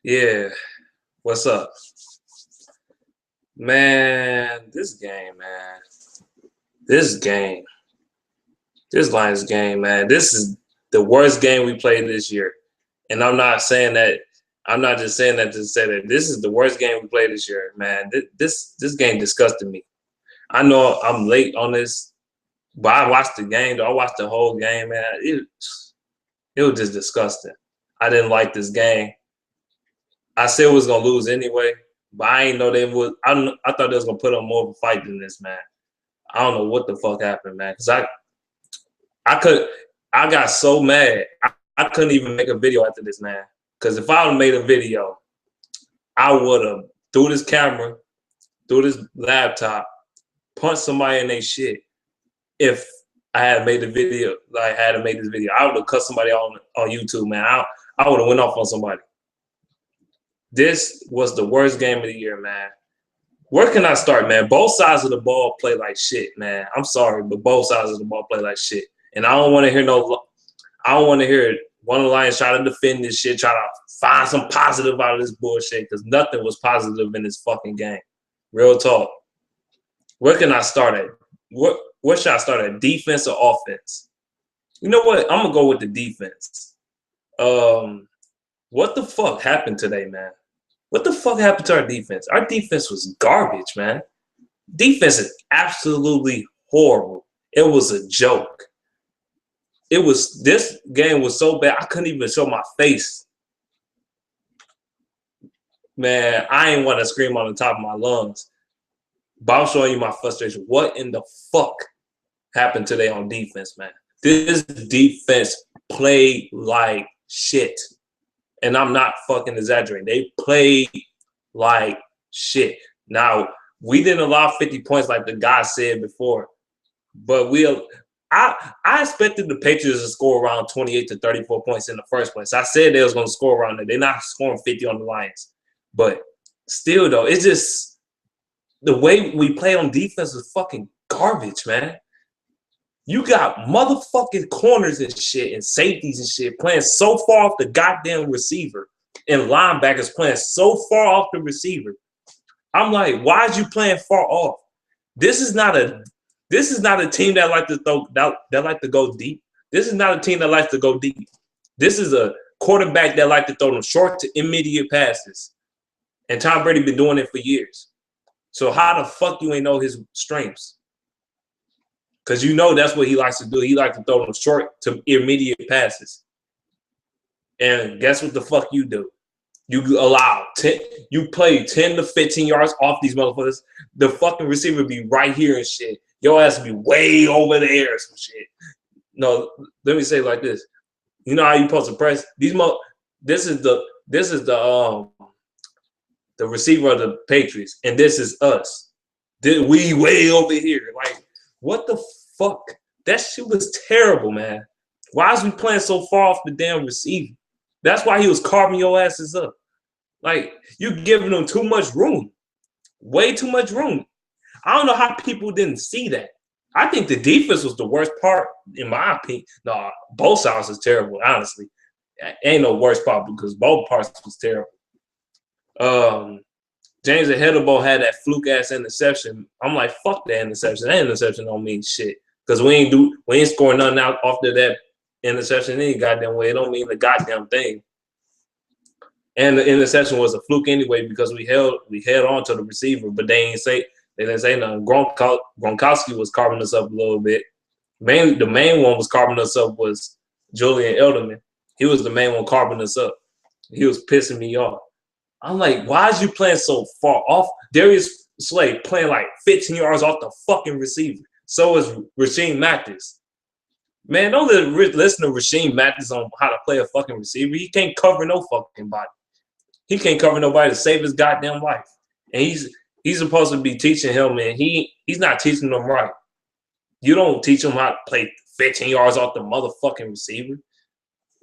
Yeah, what's up? Man, this game, man. This game. This Lions game, man. This is the worst game we played this year. And I'm not saying that I'm not just saying that to say that this is the worst game we played this year, man. This game disgusted me. I know I'm late on this, but I watched the game, though. I watched the whole game, man. It was just disgusting. I didn't like this game. I said we was gonna lose anyway, but I ain't know they would. I thought they was gonna put up more of a fight than this, man. I don't know what the fuck happened, man. Cause I could I got so mad. I couldn't even make a video after this, man. Cause if I would have made a video, I would have threw this camera, threw this laptop, punched somebody in their shit. If I had made the video, like I had to make this video, I would have cut somebody on YouTube, man. I would have went off on somebody. This was the worst game of the year, man. Where can I start, man? Both sides of the ball play like shit, man. I'm sorry, but both sides of the ball play like shit. And I don't want to hear I don't want to hear one of the Lions try to defend this shit, try to find some positive out of this bullshit, because nothing was positive in this fucking game. Real talk. Where can I start at? Where should I start at? Defense or offense? You know what? I'm gonna go with the defense. What the fuck happened today, man? What the fuck happened to our defense? Our defense was garbage, man. Defense is absolutely horrible. It was a joke. This game was so bad I couldn't even show my face. Man, I ain't want to scream on the top of my lungs. But I'm showing you my frustration. What in the fuck happened today on defense, man? This defense played like shit. And I'm not fucking exaggerating. They played like shit. Now, we didn't allow 50 points like the guy said before. But I expected the Patriots to score around 28 to 34 points in the first place. I said they was going to score around there. They're not scoring 50 on the Lions. But still, though, it's just the way we play on defense is fucking garbage, man. You got motherfucking corners and shit and safeties and shit playing so far off the goddamn receiver and linebackers playing so far off the receiver. I'm like, why is you playing far off? This is not a team that like to throw that like to go deep. This is not a team that likes to go deep. This is a quarterback that like to throw them short to immediate passes. And Tom Brady been doing it for years. So how the fuck you ain't know his strengths? Because you know that's what he likes to do. He likes to throw them short to immediate passes. And guess what the fuck you do? You play 10 to 15 yards off these motherfuckers. The fucking receiver be right here and shit. Your ass be way over there or some shit. No, let me say it like this. You know how you supposed to press? This is the receiver of the Patriots, and this is us. We way over here. Like, what the fuck? That shit was terrible, man. Why is we playing so far off the damn receiver? That's why he was carving your asses up. Like, you giving them too much room. Way too much room. I don't know how people didn't see that. I think the defense was the worst part, in my opinion. No, both sides was terrible, honestly. Ain't no worst part because both parts was terrible. James Aheadable had that fluke ass interception. I'm like, fuck that interception. That interception don't mean shit. Because we ain't scoring nothing out after that interception any goddamn way. It don't mean the goddamn thing. And the interception was a fluke anyway because we held on to the receiver, but they didn't say nothing. Gronkowski was carving us up a little bit. The main one was carving us up was Julian Edelman. He was the main one carving us up. He was pissing me off. I'm like, why is you playing so far off? Darius Slay playing like 15 yards off the fucking receiver. So is Rasheem Mathis. Man, don't listen to Rasheem Mathis on how to play a fucking receiver. He can't cover no fucking body. He can't cover nobody to save his goddamn life. And he's supposed to be teaching him, and he's not teaching them right. You don't teach him how to play 15 yards off the motherfucking receiver.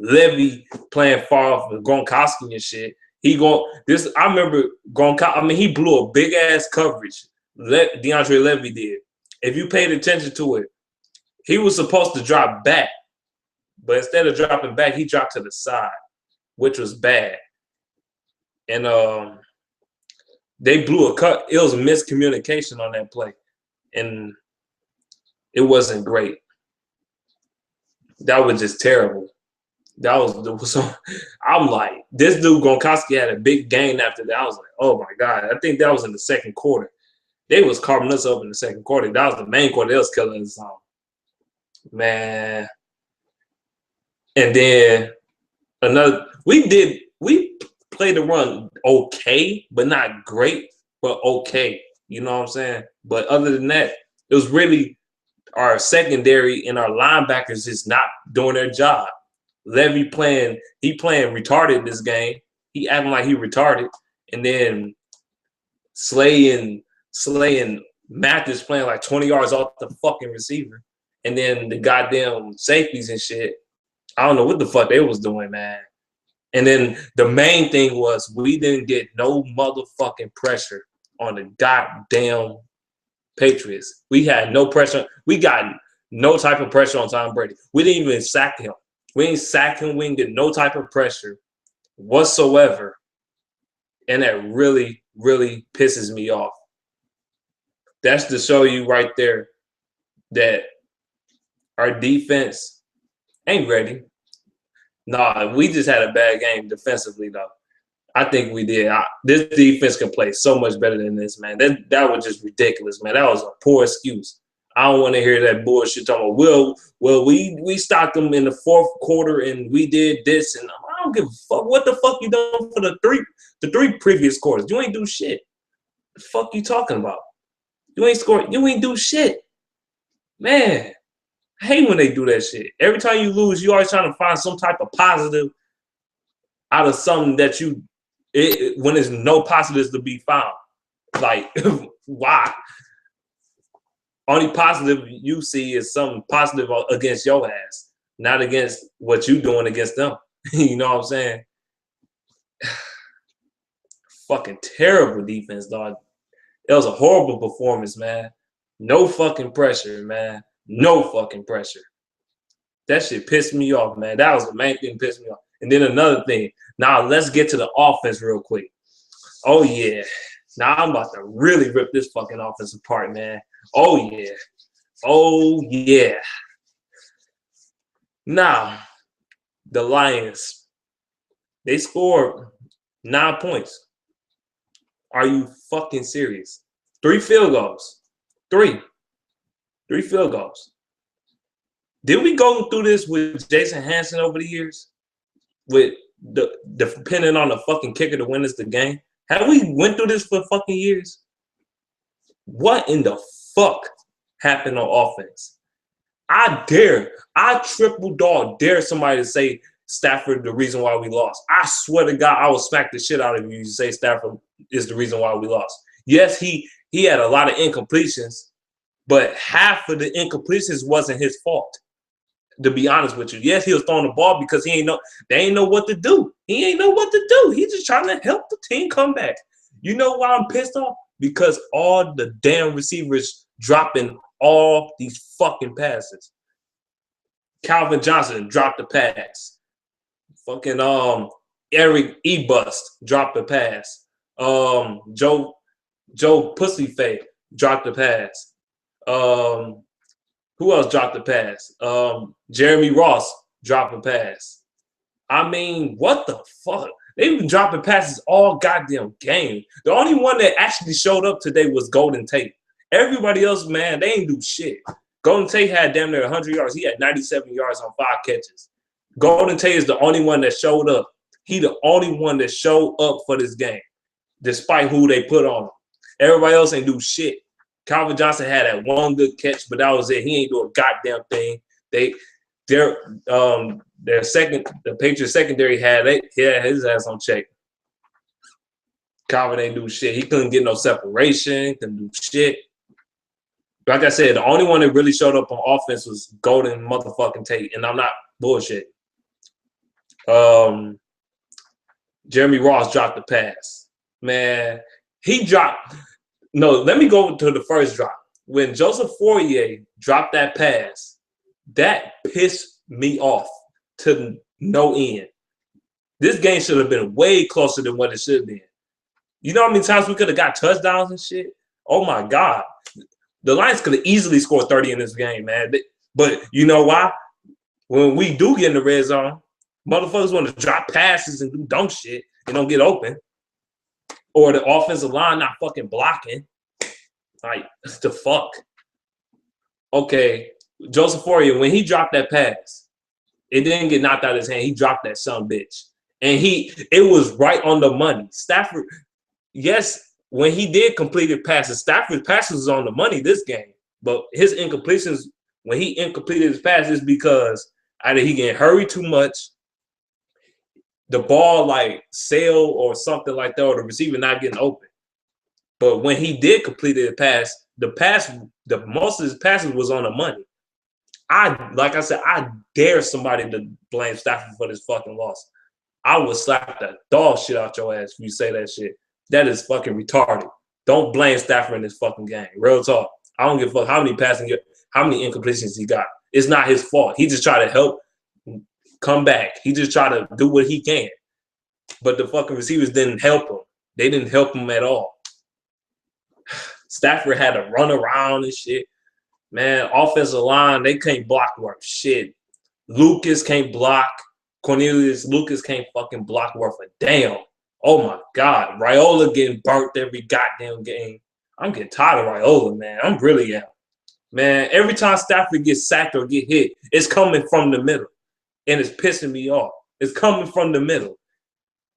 Levy playing far off with Gronkowski and shit. I remember Gronkowski. I mean, he blew a big ass coverage. DeAndre Levy did. If you paid attention to it, he was supposed to drop back. But instead of dropping back, he dropped to the side, which was bad. And they blew a cut. It was a miscommunication on that play, and it wasn't great. That was just terrible. That was so. I'm like, this dude Gronkowski had a big game after that. I was like, oh my god. I think that was in the second quarter. They was carving us up in the second quarter. That was the main quarter. They was killing us on. Man. And then we played the run okay, but not great, but okay. You know what I'm saying? But other than that, it was really our secondary and our linebackers just not doing their job. Levy playing retarded this game. He acting like he retarded. And then Slay and Mathis playing like 20 yards off the fucking receiver. And then the goddamn safeties and shit. I don't know what the fuck they was doing, man. And then the main thing was we didn't get no motherfucking pressure on the goddamn Patriots. We had no pressure. We got no type of pressure on Tom Brady. We didn't even sack him. We didn't sack him. We didn't get no type of pressure whatsoever. And that really, really pisses me off. That's to show you right there that our defense ain't ready. Nah, we just had a bad game defensively, though. I think we did. This defense can play so much better than this, man. That was just ridiculous, man. That was a poor excuse. I don't want to hear that bullshit talking about, well, we stopped them in the fourth quarter and we did this, and I don't give a fuck. What the fuck you done for the three previous quarters? You ain't do shit. The fuck you talking about? You ain't scored. You ain't do shit. Man, I hate when they do that shit. Every time you lose, you always trying to find some type of positive out of something that when there's no positives to be found. Like, why? Only positive you see is something positive against your ass, not against what you doing against them. You know what I'm saying? Fucking terrible defense, dog. It was a horrible performance, man. No fucking pressure, man. No fucking pressure. That shit pissed me off, man. That was the main thing that pissed me off. And then another thing. Now let's get to the offense real quick. Oh, yeah. Now I'm about to really rip this fucking offense apart, man. Oh, yeah. Oh, yeah. Now, the Lions, they scored 9 points. Are you fucking serious? 3 field goals. 3 field goals. Did we go through this with Jason Hanson over the years? With depending on the fucking kicker to win us the game? Have we went through this for fucking years? What in the fuck happened on offense? I triple dog dare somebody to say Stafford the reason why we lost. I swear to God, I will smack the shit out of you to say Stafford is the reason why we lost. Yes, he had a lot of incompletions, but half of the incompletions wasn't his fault. To be honest with you, yes, he was throwing the ball because they ain't know what to do. He ain't know what to do. He's just trying to help the team come back. You know why I'm pissed off? Because all the damn receivers dropping all these fucking passes. Calvin Johnson dropped the pass. Fucking Eric Ebust dropped the pass. Joe Pussyface dropped the pass. Who else dropped the pass? Jeremy Ross dropped a pass. I mean, what the fuck? They've been dropping passes all goddamn game. The only one that actually showed up today was Golden Tate. Everybody else, man, they ain't do shit. Golden Tate had damn near 100 yards. He had 97 yards on 5 catches. Golden Tate is the only one that showed up. He the only one that showed up for this game, despite who they put on him. Everybody else ain't do shit. Calvin Johnson had that one good catch, but that was it. He ain't do a goddamn thing. The Patriots secondary had his ass on check. Calvin ain't do shit. He couldn't get no separation, couldn't do shit. Like I said, the only one that really showed up on offense was Golden motherfucking Tate, and I'm not bullshit. Jeremy Ross dropped the pass. Man, he dropped. No, let me go to the first drop. When Joseph Fourier dropped that pass, that pissed me off. to no end. This game should have been way closer than what it should have been. You know how many times we could have got touchdowns and shit? Oh, my God. The Lions could have easily scored 30 in this game, man. But you know why? When we do get in the red zone, motherfuckers want to drop passes and do dumb shit and don't get open. Or the offensive line not fucking blocking. Like, the fuck? Okay, Joseph Fourier, when he dropped that pass, it didn't get knocked out of his hand. He dropped that son bitch. And it was right on the money. Stafford, yes, when he did completed passes, Stafford's passes was on the money this game. But his incompletions, when he incompleted his passes, because either he getting hurried too much, the ball like sail or something like that, or the receiver not getting open. But when he did complete the pass, the most of his passes was on the money. Like I said, I dare somebody to blame Stafford for this fucking loss. I would slap the dog shit out your ass if you say that shit. That is fucking retarded. Don't blame Stafford in this fucking game. Real talk. I don't give a fuck how many incompletions he got. It's not his fault. He just tried to help come back. He just tried to do what he can. But the fucking receivers didn't help him. They didn't help him at all. Stafford had to run around and shit. Man, offensive line, they can't block worth shit. Lucas can't block. Cornelius Lucas can't fucking block worth a damn. Oh, my God. Raiola getting burnt every goddamn game. I'm getting tired of Raiola, man. I'm really out. Man, every time Stafford gets sacked or get hit, it's coming from the middle. And it's pissing me off. It's coming from the middle.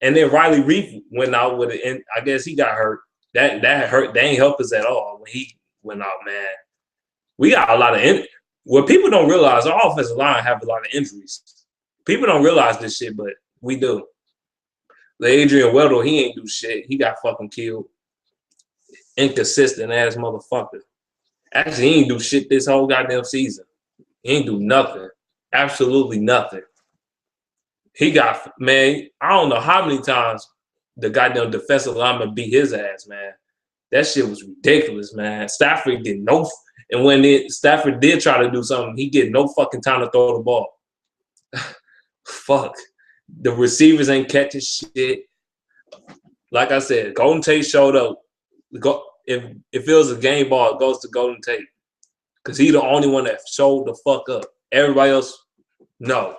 And then Riley Reef went out with it, and I guess he got hurt. That hurt. They ain't help us at all when he went out, man. We got a lot of what people don't realize, our offensive line have a lot of injuries. People don't realize this shit, but we do. Adrian Weddle, he ain't do shit. He got fucking killed. Inconsistent ass motherfucker. Actually, he ain't do shit this whole goddamn season. He ain't do nothing. Absolutely nothing. He got, man, I don't know how many times the goddamn defensive lineman beat his ass, man. That shit was ridiculous, man. Stafford did no, and when Stafford did try to do something, he get no fucking time to throw the ball. Fuck. The receivers ain't catching shit. Like I said, Golden Tate showed up. If it was a game ball, it goes to Golden Tate. Because he's the only one that showed the fuck up. Everybody else, no.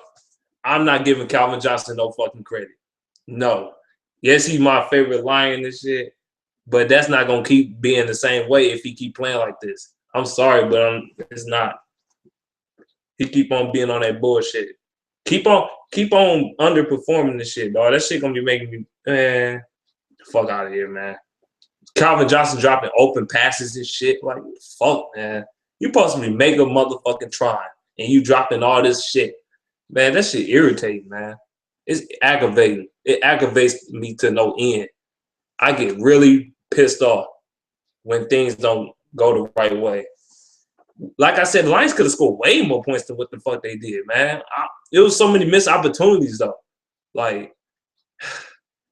I'm not giving Calvin Johnson no fucking credit. No. Yes, he's my favorite Lion and shit, but that's not going to keep being the same way if he keep playing like this. I'm sorry, but it's not. He keep on being on that bullshit. Keep on underperforming this shit, dog. That shit going to be making me, man, fuck out of here, man. Calvin Johnson dropping open passes and shit. Like, fuck, man. You supposed to be mega motherfucking trying, and you dropping all this shit. Man, that shit irritating, man. It's aggravating. It aggravates me to no end. I get really pissed off when things don't go the right way. Like I said, the Lions could have scored way more points than what the fuck they did, man. It was so many missed opportunities, though. Like,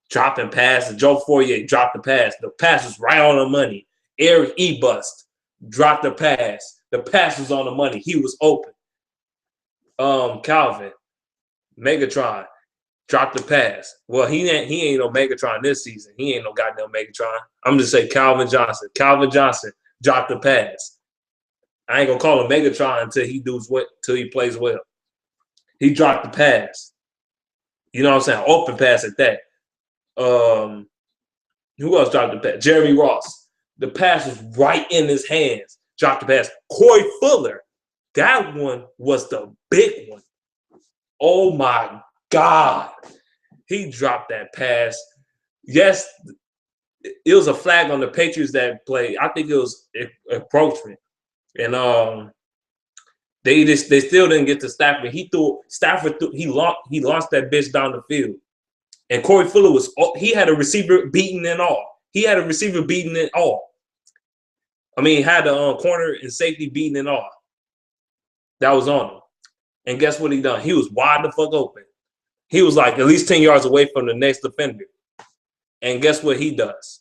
dropping passes. Joe Fourier dropped the pass. The pass was right on the money. Eric Ebust dropped the pass. The pass was on the money. He was open. Calvin, Megatron, dropped the pass. Well, he ain't no Megatron this season. He ain't no goddamn Megatron. I'm just saying Calvin Johnson. Calvin Johnson dropped the pass. I ain't gonna call him Megatron until he plays well. He dropped the pass. You know what I'm saying? Open pass at that. Who else dropped the pass? Jeremy Ross. The pass was right in his hands. Dropped the pass. Corey Fuller. That one was the big one. Oh, my God. He dropped that pass. Yes, it was a flag on the Patriots that played. I think it was encroachment. And they still didn't get to Stafford. He launched that bitch down the field. And Corey Fuller he had a receiver beaten and all. I mean, had the corner and safety beaten and all. That was on him. And guess what he done? He was wide the fuck open. He was like at least 10 yards away from the next defender. And guess what he does?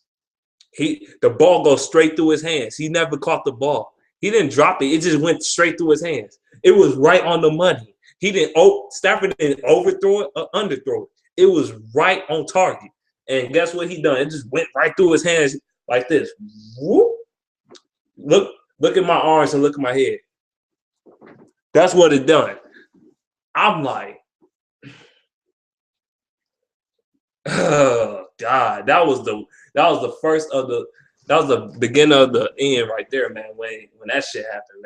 The ball goes straight through his hands. He never caught the ball. He didn't drop it. It just went straight through his hands. It was right on the money. He didn't. Stafford didn't overthrow it or underthrow it. It was right on target. And guess what he done? It just went right through his hands like this. Whoop. Look at my arms and look at my head. That's what it done. I'm like, oh God, that was the beginning of the end right there, man. When that shit happened,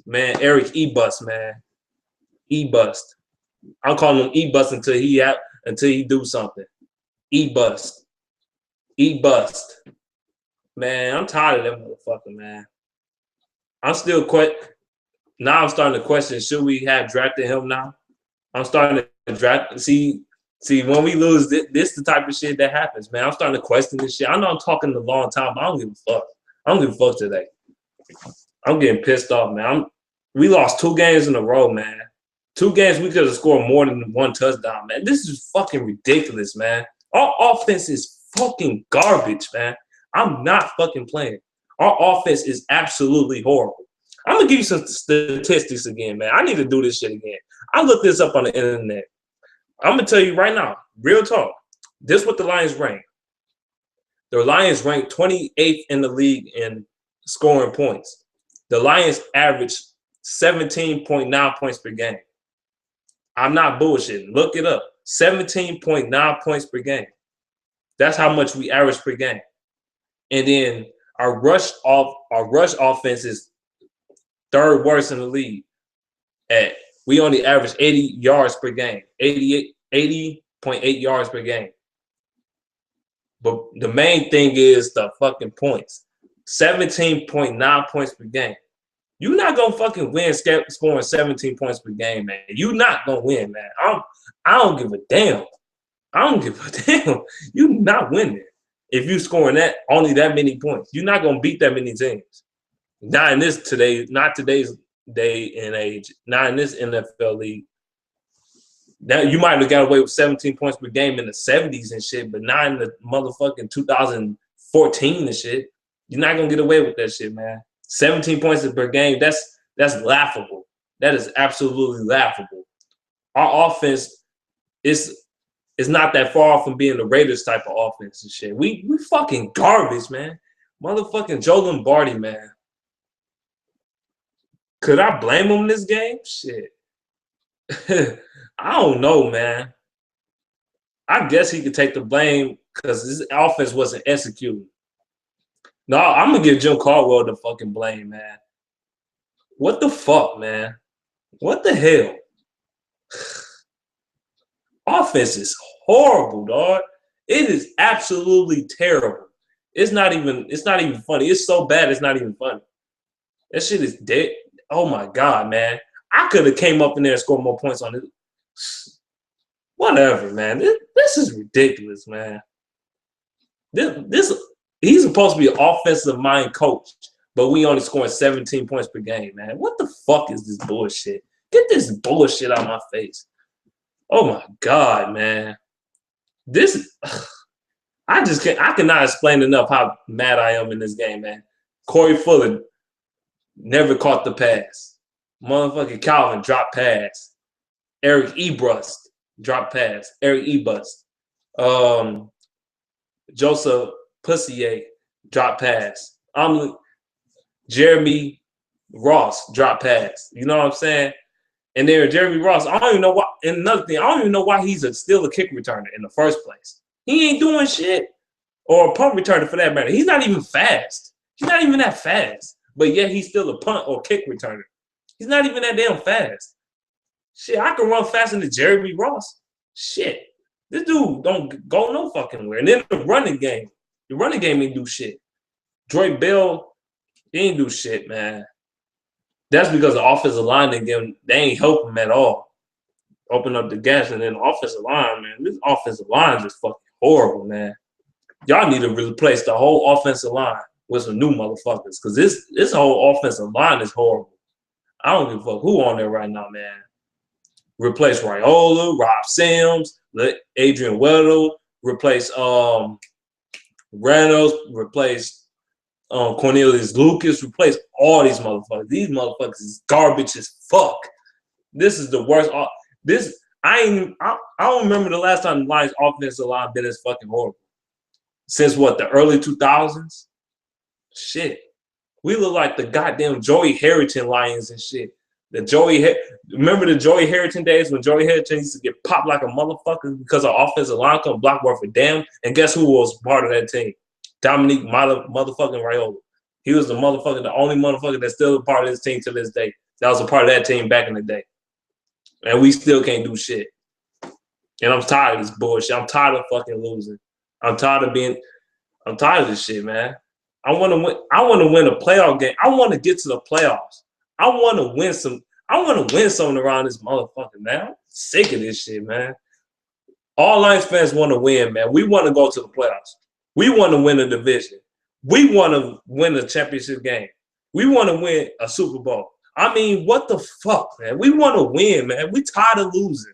man. Eric E-Bust, man. E-Bust. I'm calling him E-Bust until he do something. E-Bust. E-Bust. Man, I'm tired of that motherfucker, man. I'm starting to question, should we have drafted him now? I'm starting to draft. See, when we lose, this the type of shit that happens, man. I'm starting to question this shit. I know I'm talking a long time, but I don't give a fuck. I don't give a fuck today. I'm getting pissed off, man. We lost 2 games in a row, man. 2 games we could have scored more than 1 touchdown, man. This is fucking ridiculous, man. Our offense is fucking garbage, man. I'm not fucking playing. Our offense is absolutely horrible. I'm going to give you some statistics again, man. I need to do this shit again. I looked this up on the internet. I'm going to tell you right now, real talk. This is what the Lions rank. The Lions rank 28th in the league in scoring points. The Lions average 17.9 points per game. I'm not bullshitting. Look it up. 17.9 points per game. That's how much we average per game. And then our rush offense is 3rd worst in the league. We only average 80 yards per game. 80.8 yards per game. But the main thing is the fucking points. 17.9 points per game. You're not gonna fucking win scoring 17 points per game, man. You're not gonna win, man. I don't give a damn. I don't give a damn. You're not winning if you scoring only that many points. You're not gonna beat that many teams. Not today's day and age. Not in this NFL league. Now you might have got away with 17 points per game in the 70s and shit, but not in the motherfucking 2014 and shit. You're not gonna get away with that shit, man. 17 points per game, that's laughable. That is absolutely laughable. Our offense is not that far from being the Raiders type of offense and shit. We fucking garbage, man. Motherfucking Joe Lombardi, man. Could I blame him this game? Shit. I don't know, man. I guess he could take the blame because his offense wasn't executing. No, I'm going to give Jim Caldwell the fucking blame, man. What the fuck, man? What the hell? Offense is horrible, dog. It is absolutely terrible. It's not even funny. It's so bad it's not even funny. That shit is dead. Oh my God, man. I could have came up in there and scored more points on it. Whatever, man. This is ridiculous, man. He's supposed to be an offensive mind coach, but we only scoring 17 points per game, man. What the fuck is this bullshit? Get this bullshit out of my face. Oh my God, man. I cannot explain enough how mad I am in this game, man. Corey Fuller never caught the pass. Motherfucking Calvin dropped pass. Eric E-Bust dropped pass. Eric E-Bust. Joseph Pussier drop pass. Jeremy Ross drop pass. You know what I'm saying? And then Jeremy Ross, I don't even know why. And another thing, I don't even know why he's still a kick returner in the first place. He ain't doing shit. Or a punt returner for that matter. He's not even fast. He's not even that fast. But yet he's still a punt or kick returner. He's not even that damn fast. Shit, I can run faster than Jeremy Ross. Shit. This dude don't go no fucking where. And then the running game ain't do shit. Drake Bell, he ain't do shit, man. That's because the offensive line they ain't help him at all. Open up the gas, and then the offensive line, man. This offensive line is just fucking horrible, man. Y'all need to replace the whole offensive line with some new motherfuckers, because this whole offensive line is horrible. I don't give a fuck who on there right now, man. Replace Raiola, Rob Sims, let Adrian Weddle, replace Reynolds, replace Cornelius Lucas, replace all these motherfuckers. These motherfuckers is garbage as fuck. This is the worst. This I don't remember the last time the Lions offensive line been as fucking horrible. Since what, the early 2000s? Shit. We look like the goddamn Joey Harrington Lions and shit. Remember the Joey Harrington days when Joey Harrington used to get popped like a motherfucker because our offensive line couldn't block worth a damn? And guess who was part of that team? Dominique motherfucking Raiola. He was the only motherfucker that's still a part of this team to this day. That was a part of that team back in the day. And we still can't do shit. And I'm tired of this bullshit. I'm tired of fucking losing. I'm tired of this shit, man. I want to win a playoff game. I want to get to the playoffs. I want to win something around this motherfucker, man. I'm sick of this shit, man. All Lions fans want to win, man. We want to go to the playoffs. We want to win a division. We want to win a championship game. We want to win a Super Bowl. I mean, what the fuck, man? We want to win, man. We tired of losing.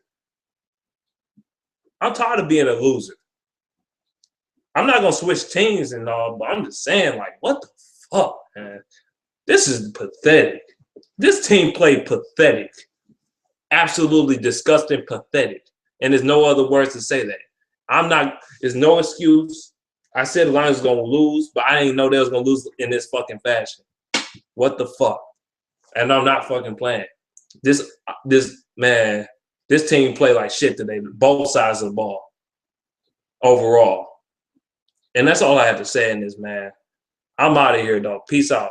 I'm tired of being a loser. I'm not going to switch teams and all, but I'm just saying, like, what the fuck, man? This is pathetic. This team played pathetic. Absolutely disgusting, pathetic. And there's no other words to say that. There's no excuse. I said the Lions was going to lose, but I didn't know they was going to lose in this fucking fashion. What the fuck? And I'm not fucking playing. This team played like shit today, both sides of the ball, overall. And that's all I have to say in this, man. I'm out of here, though. Peace out.